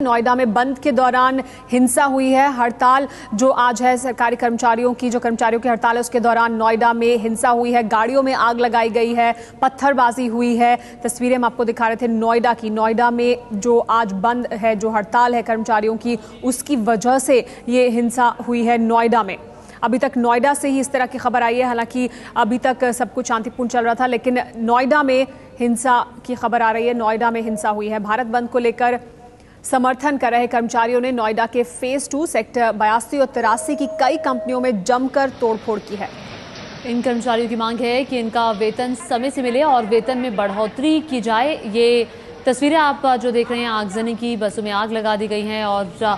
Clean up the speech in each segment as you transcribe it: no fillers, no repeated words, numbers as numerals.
नोएडा में बंद के दौरान हिंसा हुई है। हड़ताल जो आज है सरकारी कर्मचारियों की हड़ताल है, उसके दौरान नोएडा में हिंसा हुई है, गाड़ियों में आग लगाई गई है, पत्थरबाजी हुई है। तस्वीरें हम आपको दिखा रहे थे नोएडा की। नोएडा में जो आज बंद है, जो हड़ताल है कर्मचारियों की, उसकी वजह से ये हिंसा हुई है नोएडा में। अभी तक नोएडा से ही इस तरह की खबर आई है, हालांकि अभी तक सब कुछ शांतिपूर्ण चल रहा था, लेकिन नोएडा में हिंसा की खबर आ रही है। नोएडा में हिंसा हुई है। भारत बंद को लेकर समर्थन कर रहे कर्मचारियों ने नोएडा के फेज 2 सेक्टर 82 और 83 की कई कंपनियों में जमकर तोड़फोड़ की है। इन कर्मचारियों की मांग है कि इनका वेतन समय से मिले और वेतन में बढ़ोतरी की जाए। ये तस्वीरें आप जो देख रहे हैं आगजनी की, बसों में आग लगा दी गई हैं और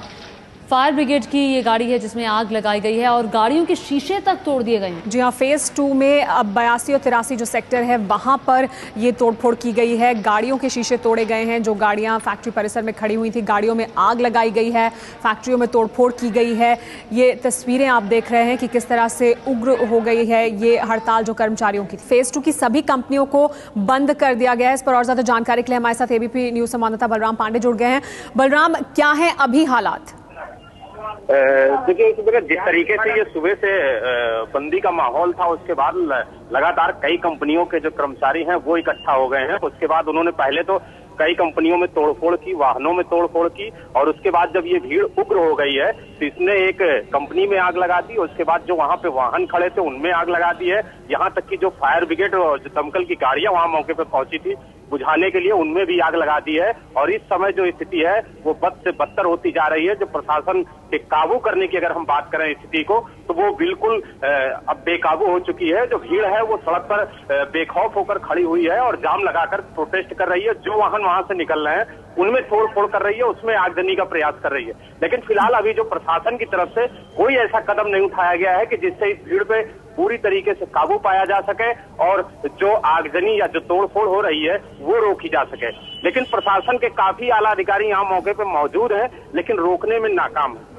फायर ब्रिगेड की ये गाड़ी है जिसमें आग लगाई गई है और गाड़ियों के शीशे तक तोड़ दिए गए हैं। जी हाँ, फेज 2 में अब 82 और 83 जो सेक्टर है वहां पर ये तोड़फोड़ की गई है। गाड़ियों के शीशे तोड़े गए हैं। जो गाड़ियां फैक्ट्री परिसर में खड़ी हुई थी, गाड़ियों में आग लगाई गई है, फैक्ट्रियों में तोड़फोड़ की गई है। ये तस्वीरें आप देख रहे हैं कि किस तरह से उग्र हो गई है ये हड़ताल जो कर्मचारियों की। फेज 2 की सभी कंपनियों को बंद कर दिया गया है। इस पर और ज्यादा जानकारी के लिए हमारे साथ एबीपी न्यूज संवाददाता बलराम पांडे जुड़ गए हैं। बलराम, क्या है अभी हालात? देखिए, जिस तरीके से ये सुबह से बंदी का माहौल था, उसके बाद लगातार कई कंपनियों के जो कर्मचारी हैं वो इकट्ठा हो गए हैं। उसके बाद उन्होंने पहले तो कई कंपनियों में तोड़फोड़ की, वाहनों में तोड़फोड़ की, और उसके बाद जब ये भीड़ उग्र हो गई है तो इसने एक कंपनी में आग लगा दी। उसके बाद जो वहां पे वाहन खड़े थे उनमें आग लगा दी है। यहाँ तक कि जो फायर ब्रिगेड और जो दमकल की गाड़ियां वहां मौके पे पहुंची थी बुझाने के लिए, उनमें भी आग लगा दी है। और इस समय जो स्थिति है वो बद से बदतर होती जा रही है। जो प्रशासन के काबू करने की अगर हम बात करें स्थिति को, तो वो बिल्कुल अब बेकाबू हो चुकी है। जो भीड़ है वो सड़क पर बेखौफ होकर खड़ी हुई है और जाम लगाकर प्रोटेस्ट कर रही है। जो वाहन वहां से निकल रहे हैं उनमें तोड़फोड़ कर रही है, उसमें आगजनी का प्रयास कर रही है। लेकिन फिलहाल अभी जो प्रशासन की तरफ से कोई ऐसा कदम नहीं उठाया गया है कि जिससे इस भीड़ पे पूरी तरीके से काबू पाया जा सके और जो आगजनी या जो तोड़फोड़ हो रही है वो रोकी जा सके। लेकिन प्रशासन के काफी आला अधिकारी यहाँ मौके पे मौजूद हैं, लेकिन रोकने में नाकाम है।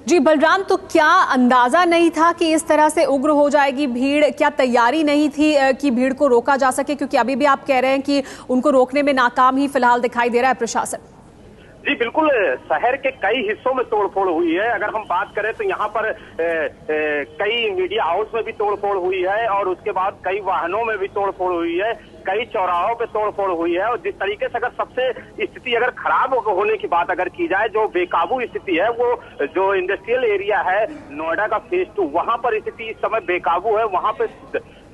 जी बलराम, तो क्या अंदाजा नहीं था कि इस तरह से उग्र हो जाएगी भीड़? क्या तैयारी नहीं थी कि भीड़ को रोका जा सके? क्योंकि अभी भी आप कह रहे हैं कि उनको रोकने में नाकाम ही फिलहाल दिखाई दे रहा है प्रशासन। जी बिल्कुल, शहर के कई हिस्सों में तोड़फोड़ हुई है। अगर हम बात करें तो यहाँ पर कई मीडिया हाउस में भी तोड़फोड़ हुई है और उसके बाद कई वाहनों में भी तोड़फोड़ हुई है, कई चौराहों पे तोड़फोड़ हुई है। और जिस तरीके से अगर सबसे स्थिति अगर खराब होने की बात अगर की जाए, जो बेकाबू स्थिति है वो जो इंडस्ट्रियल एरिया है नोएडा का फेज 2, वहां पर स्थिति इस समय बेकाबू है। वहां पे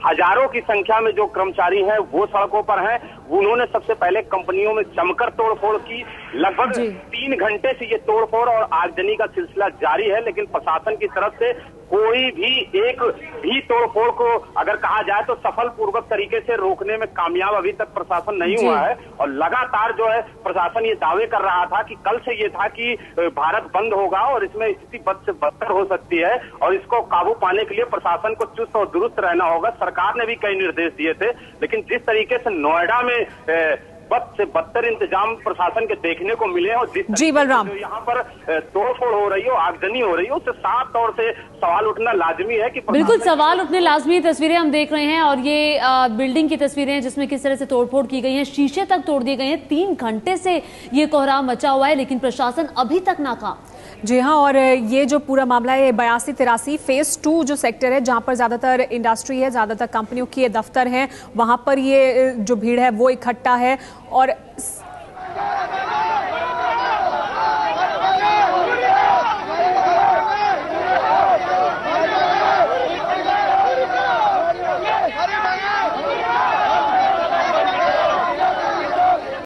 हजारों की संख्या में जो कर्मचारी हैं वो सड़कों पर हैं। उन्होंने सबसे पहले कंपनियों में जमकर तोड़फोड़ की। लगभग 3 घंटे से ये तोड़फोड़ और आगजनी का सिलसिला जारी है, लेकिन प्रशासन की तरफ से कोई भी एक भी तोड़फोड़ को अगर कहा जाए तो सफल पूर्वक तरीके से रोकने में कामयाब अभी तक प्रशासन नहीं हुआ है। और लगातार जो है प्रशासन ये दावे कर रहा था कि कल से ये था कि भारत बंद होगा और इसमें स्थिति बद से बदतर हो सकती है और इसको काबू पाने के लिए प्रशासन को चुस्त और दुरुस्त रहना होगा। सरकार ने भी कई निर्देश दिए थे, लेकिन जिस तरीके से नोएडा में बद से बदतर इंतजाम प्रशासन के देखने को मिले और जिस जी बलराम, जो यहाँ पर तोड़फोड़ हो रही हो, आगजनी हो रही हो, उससे साफ तौर से सवाल उठना लाजमी है कि बिल्कुल सवाल उठने लाजमी। तस्वीरें हम देख रहे हैं और ये बिल्डिंग की तस्वीरें हैं जिसमें किस तरह से तोड़फोड़ की गई है, शीशे तक तोड़ दिए गए हैं। 3 घंटे से ये कोहराम मचा हुआ है, लेकिन प्रशासन अभी तक नाकाम। जी हाँ, और ये जो पूरा मामला है 82-83 फेज 2 जो सेक्टर है, जहाँ पर ज्यादातर इंडस्ट्री है, ज्यादातर कंपनियों के दफ्तर हैं, वहां पर ये जो भीड़ है वो इकट्ठा है। और